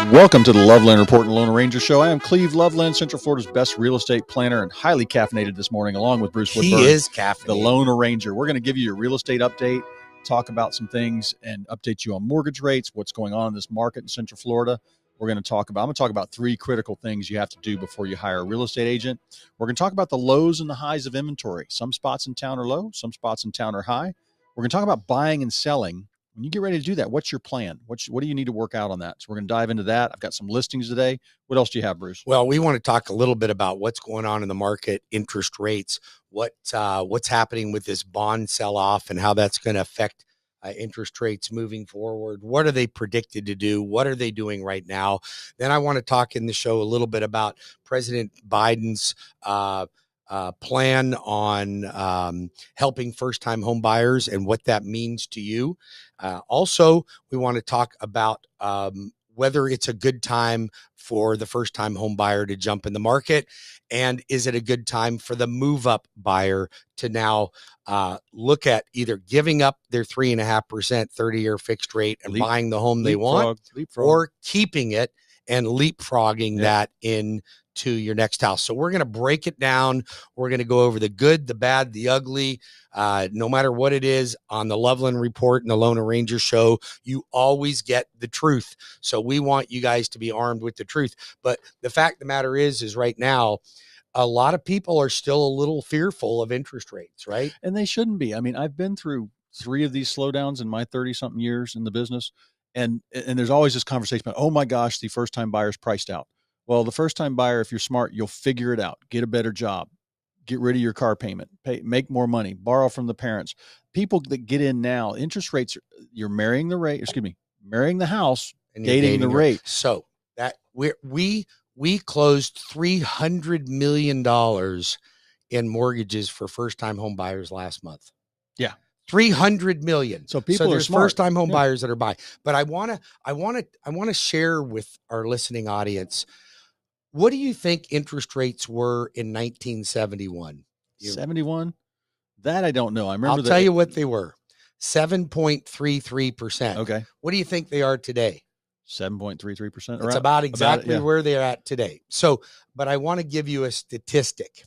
Welcome to the Loveland Report and Lone Ranger Show. I am Cleve Loveland, Central Florida's best real estate planner, and highly caffeinated this morning, along with Bruce Woodburn. He is caffeinated. The Lone Ranger. We're going to give you your real estate update, talk about some things, and update you on mortgage rates, what's going on in this market in Central Florida. I'm going to talk about three critical things you have to do before you hire a real estate agent. We're going to talk about the lows and the highs of inventory. Some spots in town are low, some spots in town are high. We're going to talk about buying and selling. When you get ready to do that, what's your plan? What do you need to work out on that? So we're going to dive into that. I've got some listings today. What else do you have, Bruce? Well, we want to talk a little bit about what's going on in the market, interest rates, what's happening with this bond sell-off and how that's going to affect interest rates moving forward. What are they predicted to do? What are they doing right now? Then I want to talk in the show a little bit about President Biden's plan on helping first-time home buyers and what that means to you. Also, we want to talk about whether it's a good time for the first-time home buyer to jump in the market, and is it a good time for the move-up buyer to now look at either giving up their 3.5% 30-year fixed rate and buying the home they want, or keeping it and leapfrogging that in to your next house. So we're going to break it down. We're going to go over the good, the bad, the ugly, no matter what it is on the Loveland Report and the Lone Ranger Show. You always get the truth. So we want you guys to be armed with the truth. But the fact of the matter is right now, a lot of people are still a little fearful of interest rates, right? And they shouldn't be. I mean, I've been through 3 of these slowdowns in my 30-something years in the business. And there's always this conversation about, oh my gosh, the first-time buyer's priced out. Well, the first-time buyer, if you're smart, you'll figure it out. Get a better job. Get rid of your car payment. Make more money. Borrow from the parents. People that get in now, interest rates, you're marrying the house, and dating the rate. So that we closed $300 million in mortgages for first-time home buyers last month. Yeah. 300 million. So people there's first-time home buyers that are buying. But I want to share with our listening audience, what do you think interest rates were in 1971? 71? That I don't know. I'll tell you what they were. 7.33%. Okay. What do you think they are today? 7.33%. It's about exactly where they're at today. So, but I want to give you a statistic.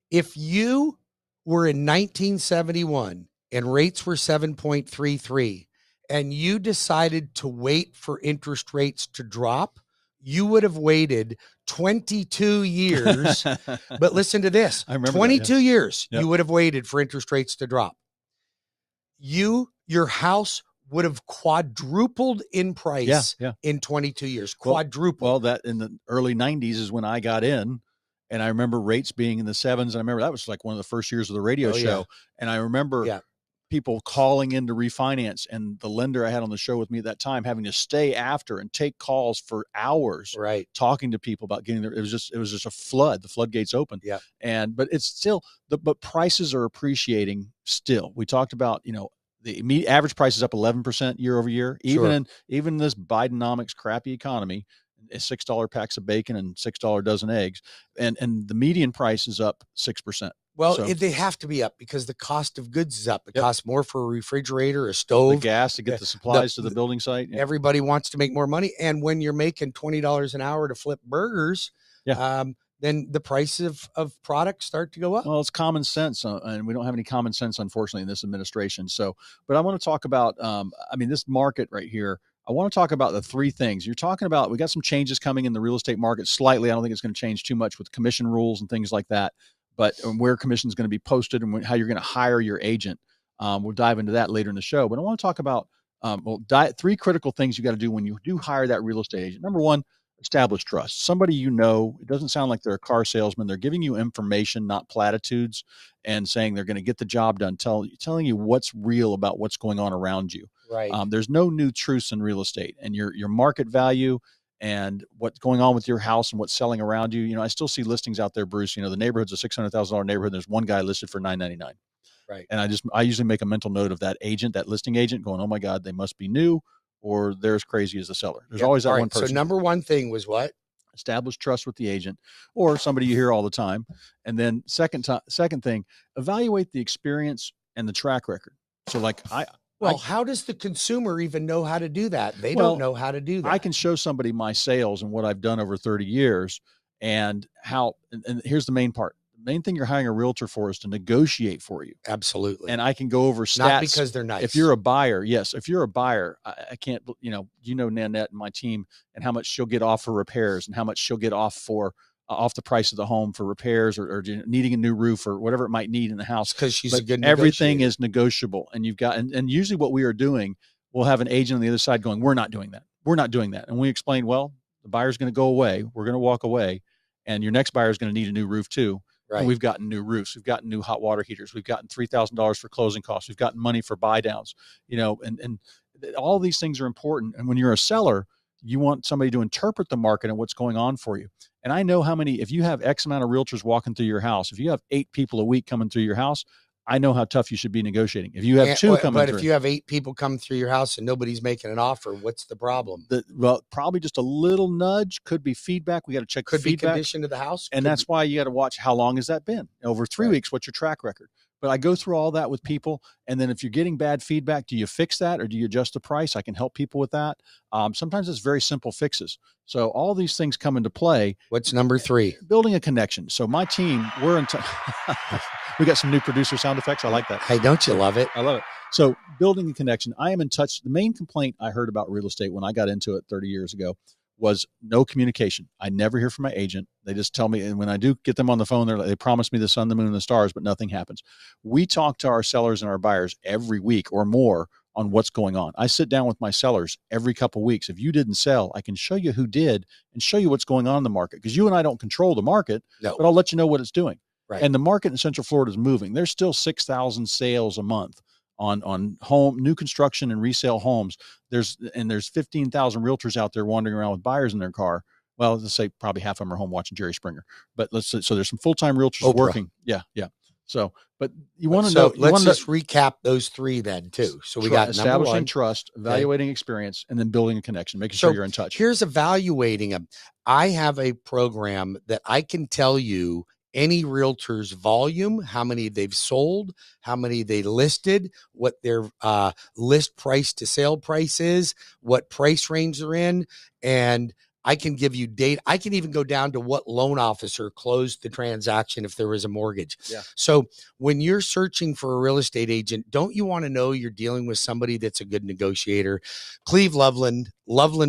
If you were in 1971 and rates were 7.33 and you decided to wait for interest rates to drop, you would have waited 22 years. But listen to this, 22 years you would have waited for interest rates to drop. Your house would have quadrupled in price in 22 years, quadrupled. Well, that in the early 90s is when I got in. And I remember rates being in the 7s. And I remember that was like one of the first years of the radio show. Yeah. And I remember people calling in to refinance, and the lender I had on the show with me at that time having to stay after and take calls for hours, talking to people about getting there. It was just a flood. The floodgates opened. Yeah. But it's still but prices are appreciating still. We talked about, the average price is up 11% year over year, even in this Bidenomics crappy economy. $6 packs of bacon and $6 dozen eggs, and the median price is up 6%. Well, they have to be up because the cost of goods is up. It costs more for a refrigerator, a stove, the gas to get the supplies to the building site. Everybody wants to make more money, and when you're making $20 an hour to flip burgers, then the price of products start to go up. Well, it's common sense, and we don't have any common sense, unfortunately, in this administration. So, but I want to talk about, this market right here. I want to talk about the 3 things you're talking about. We got some changes coming in the real estate market slightly. I don't think it's going to change too much with commission rules and things like that, but where commission is going to be posted and how you're going to hire your agent. We'll dive into that later in the show, but I want to talk about 3 critical things you got to do when you do hire that real estate agent. Number 1, establish trust. Somebody, it doesn't sound like they're a car salesman. They're giving you information, not platitudes, and saying they're going to get the job done, telling you what's real about what's going on around you. Right. There's no new truths in real estate, and your market value and what's going on with your house and what's selling around you. I still see listings out there, Bruce. The neighborhood's a $600,000 neighborhood. And there's one guy listed for $999. Right. And I usually make a mental note of that listing agent going, oh my God, they must be new, or they're as crazy as the seller. There's always that one person. So number 1 thing was what? Establish trust with the agent or somebody you hear all the time. And then second thing, evaluate the experience and the track record. So like Well, how does the consumer even know how to do that? They Well, don't know how to do that. I can show somebody my sales and what I've done over 30 years and how, and here's the main part. The main thing you're hiring a realtor for is to negotiate for you. Absolutely. And I can go over stats. Not because they're nice. If you're a buyer, yes. If you're a buyer, I can't, Nanette and my team and how much she'll get off for repairs and how much she'll get off for off the price of the home for repairs or needing a new roof or whatever it might need in the house. Because she's but a good everything negotiator. is negotiable. And you've got, and usually what we are doing, we'll have an agent on the other side going, we're not doing that. We're not doing that. And we explain, well, the buyer's going to go away. We're going to walk away. And your next buyer is going to need a new roof too. Right. And we've gotten new roofs. We've gotten new hot water heaters. We've gotten $3,000 for closing costs. We've gotten money for buy downs, and all these things are important. And when you're a seller, you want somebody to interpret the market and what's going on for you. And I know how many, if you have X amount of realtors walking through your house, if you have 8 people a week coming through your house, I know how tough you should be negotiating. If you have 2 coming but through, if you have 8 people come through your house and nobody's making an offer, what's the problem? Well, probably just a little nudge, could be feedback. We got to check could feedback. Be condition of the house. And that's why you got to watch how long has that been? Over 3 weeks, what's your track record? But I go through all that with people. And then if you're getting bad feedback, do you fix that or do you adjust the price? I can help people with that. Sometimes it's very simple fixes. So all these things come into play. What's number 3? Building a connection. So my team, we're in we got some new producer sound effects. I like that. Hey, don't you love it? I love it. So building a connection. I am in touch. The main complaint I heard about real estate when I got into it 30 years ago was no communication. I never hear from my agent. They just tell me, and when I do get them on the phone, they promise me the sun, the moon, and the stars, but nothing happens. We talk to our sellers and our buyers every week or more on what's going on. I sit down with my sellers every couple of weeks. If you didn't sell, I can show you who did and show you what's going on in the market, because you and I don't control the market, but I'll let you know what it's doing. Right. And the market in Central Florida is moving. There's still 6,000 sales a month on home, new construction and resale homes. There's 15,000 realtors out there wandering around with buyers in their car. Well, let's say probably half of them are home watching Jerry Springer, but so there's some full-time realtors working. Yeah. So, but you want to know, let's just recap those 3 then too. So we got establishing trust, evaluating experience, and then building a connection, making sure you're in touch. Here's evaluating them. I have a program that I can tell you any realtor's volume, how many they've sold, how many they listed, what their list price to sale price is, what price range they're in. And I can give you data. I can even go down to what loan officer closed the transaction if there was a mortgage. Yeah. So when you're searching for a real estate agent, don't you want to know you're dealing with somebody that's a good negotiator? Cleve Loveland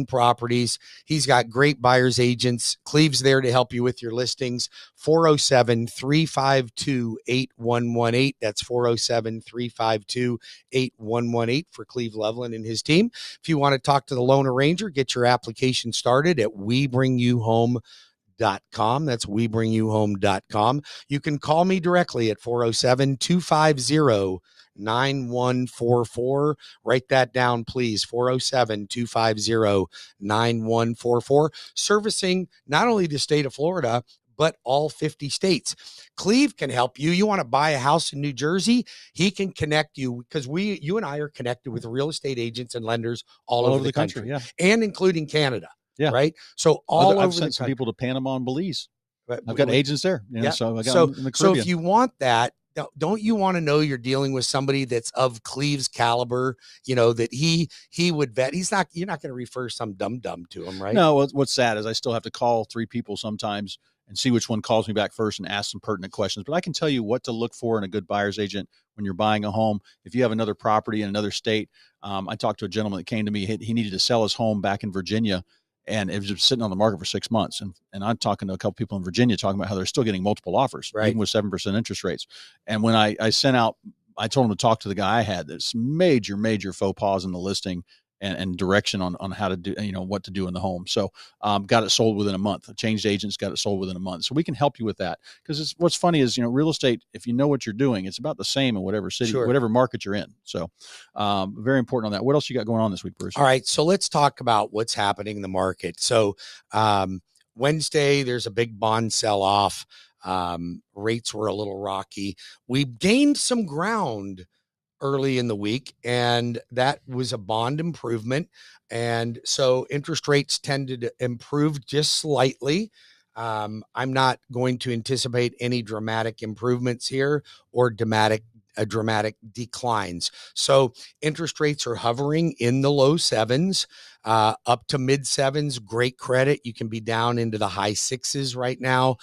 Properties. He's got great buyer's agents. Cleve's there to help you with your listings. 407-352-8118. That's 407-352-8118 for Cleve Loveland and his team. If you want to talk to the loan arranger, get your application started at WeBringYouHome.com. That's WeBringYouHome.com. You can call me directly at 407-250-9144. Write that down, please. 407-250-9144. Servicing not only the state of Florida, but all 50 states. Cleve can help you. You want to buy a house in New Jersey? He can connect you, because you and I are connected with real estate agents and lenders all over the country. Yeah. And including Canada. Yeah. Right. So I've sent some people to Panama and Belize. I've got agents there. So I got them in the Caribbean. So if you want that, don't you want to know you're dealing with somebody that's of Cleve's caliber, that he would vet? You're not going to refer some dum-dum to him, right? No, what's sad is I still have to call 3 people sometimes and see which one calls me back first and ask some pertinent questions. But I can tell you what to look for in a good buyer's agent when you're buying a home. If you have another property in another state, I talked to a gentleman that came to me. He needed to sell his home back in Virginia, and it was just sitting on the market for 6 months. And I'm talking to a couple people in Virginia talking about how they're still getting multiple offers, even with 7% interest rates. And when I sent out, I told him to talk to the guy I had. There's major faux pas in the listing and direction on how to do, what to do in the home. So got it sold within a month. Changed agents, got it sold within a month. So we can help you with that. Because what's funny is, real estate, if you know what you're doing, it's about the same in whatever city, whatever market you're in. So very important on that. What else you got going on this week, Bruce? All right. So let's talk about what's happening in the market. So Wednesday, there's a big bond sell-off. Rates were a little rocky. We gained some ground early in the week, and that was a bond improvement. And so interest rates tended to improve just slightly. I'm not going to anticipate any dramatic improvements here or dramatic dramatic declines. So interest rates are hovering in the low sevens, up to mid sevens. Great credit. You can be down into the high sixes right now.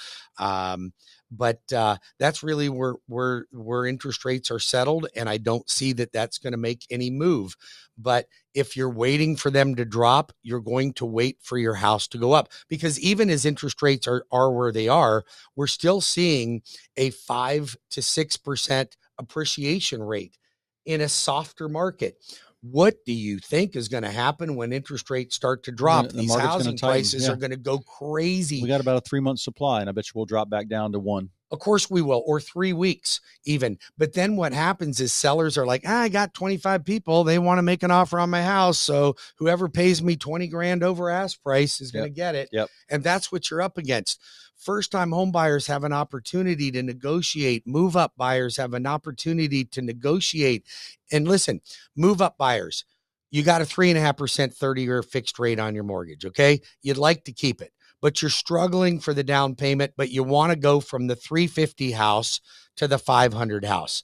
But that's really where interest rates are settled, and I don't see that that's going to make any move. But if you're waiting for them to drop, you're going to wait for your house to go up, because even as interest rates are where they are, we're still seeing a 5 to 6% appreciation rate in a softer market. What do you think is going to happen when interest rates start to drop? These housing prices are going to go crazy. We got about a 3-month supply, and I bet you we'll drop back down to 1. Of course we will, or 3 weeks even. But then what happens is sellers are like, I got 25 people. They want to make an offer on my house. So whoever pays me 20 grand over ask price is going to get it. And that's what you're up against. First-time home buyers have an opportunity to negotiate. Move-up buyers have an opportunity to negotiate. And listen, move-up buyers, you got a 3.5% 30-year fixed rate on your mortgage, okay? You'd like to keep it, but you're struggling for the down payment, but you want to go from the 350 house to the 500 house.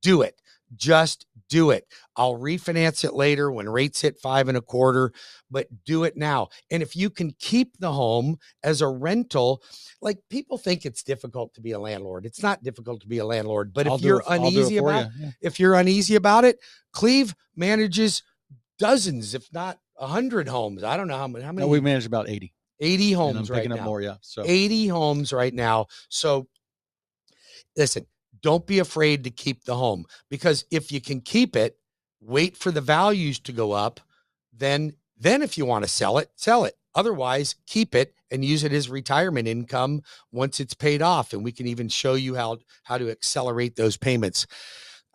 Do it. Just do it. I'll refinance it later when rates hit 5.25, but do it now. And if you can keep the home as a rental, like, people think it's difficult to be a landlord. It's not difficult to be a landlord, but if you're uneasy about it, Cleve manages dozens, if not 100 homes. I don't know how many. No, we manage about 80 homes right now. Up more, So 80 homes right now. So listen, don't be afraid to keep the home, because if you can keep it, wait for the values to go up. Then if you want to sell it, sell it. Otherwise, keep it and use it as retirement income once it's paid off. And we can even show you how to accelerate those payments.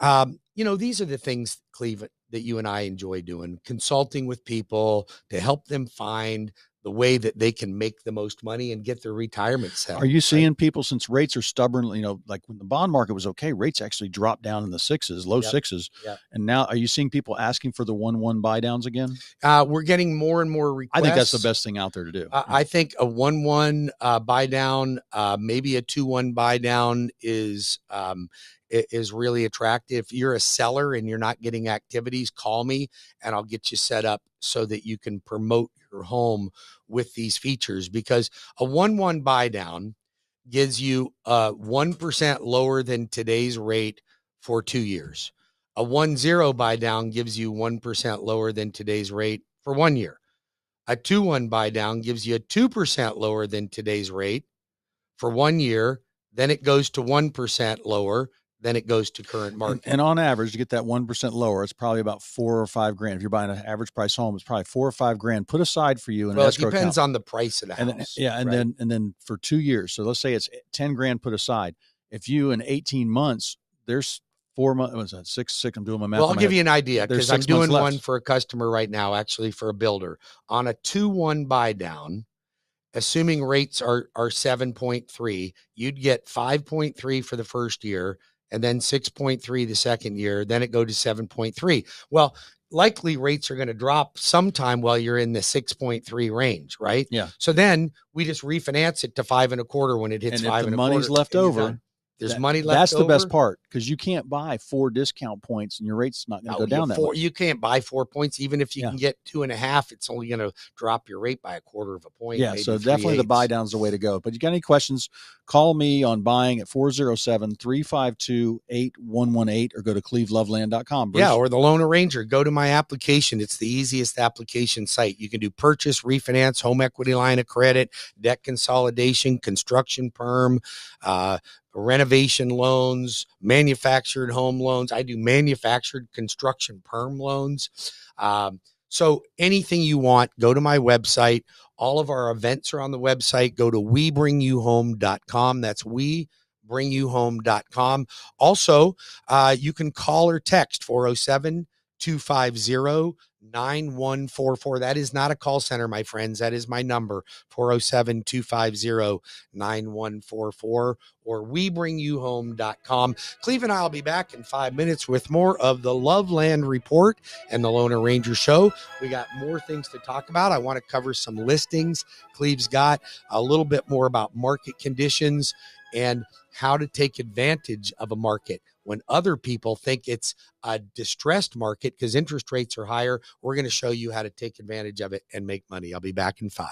These are the things, Cleve, that you and I enjoy doing, consulting with people to help them find the way that they can make the most money and get their retirement set. Are you seeing people, since rates are stubborn, like when the bond market was okay, rates actually dropped down in the sixes, low sixes. And now are you seeing people asking for the 1-1 buy downs again? We're getting more and more requests. I think that's the best thing out there to do. I think a 1-1 buy down, maybe a 2-1 buy down is really attractive. If you're a seller and you're not getting activities, call me and I'll get you set up so that you can promote your home with these features, because a 1-1 buy down gives you 1% lower than today's rate for 2 years. A 1-0 buy down gives you 1% lower than today's rate for 1 year. A 2-1 buy down gives you a 2% lower than today's rate for 1 year. Then it goes to 1% lower. Then it goes to current market. And on average, to get that 1% lower, it's probably about $4 or $5 grand. If you're buying an average price home, it's probably $4 or $5 grand put aside for you. In an escrow it depends account. on the price of the house. And then for 2 years. So let's say it's 10 grand put aside. If you in 18 months, there's 4 months. What's that? Six. I'm doing my math. Well, I'll give you an idea, because I'm doing one left for a customer right now, actually for a builder, on a 2-1 buy down. Assuming rates are 7.3, you'd get 5.3 for the first year, and then 6.3 the second year. Then it go to 7.3. Well, likely rates are going to drop sometime while you're in the 6.3 range, right? Yeah. So then we just refinance it to 5.25 when it hits 5.25. And if the money's left over, there's money left over. That's the best part, because you can't buy 4 discount points and your rate's not going to go down that much. You can't buy 4 points. Even if you can get 2.5, it's only going to drop your rate by 1/4 point. Yeah, so definitely the buy down's the way to go. But you got any questions, call me on buying at 407-352-8118 or go to cleveloveland.com. Yeah, or the Loan Arranger. Go to my application. It's the easiest application site. You can do purchase, refinance, home equity line of credit, debt consolidation, construction perm, renovation loans, manufactured home loans. I do manufactured construction perm loans. So anything you want, go to my website. All of our events are on the website. Go to webringyouhome.com. That's webringyouhome.com. Also, you can call or text 407-250-9144. That is not a call center, my friends. That is my number, 407-250-9144, or webringyouhome.com. Cleve and I will be back in 5 minutes with more of the Loveland Report and the Loan Arranger Show. We got more things to talk about. I want to cover some listings. Cleve's got a little bit more about market conditions and how to take advantage of a market. When other people think it's a distressed market because interest rates are higher, we're going to show you how to take advantage of it and make money. I'll be back in 5.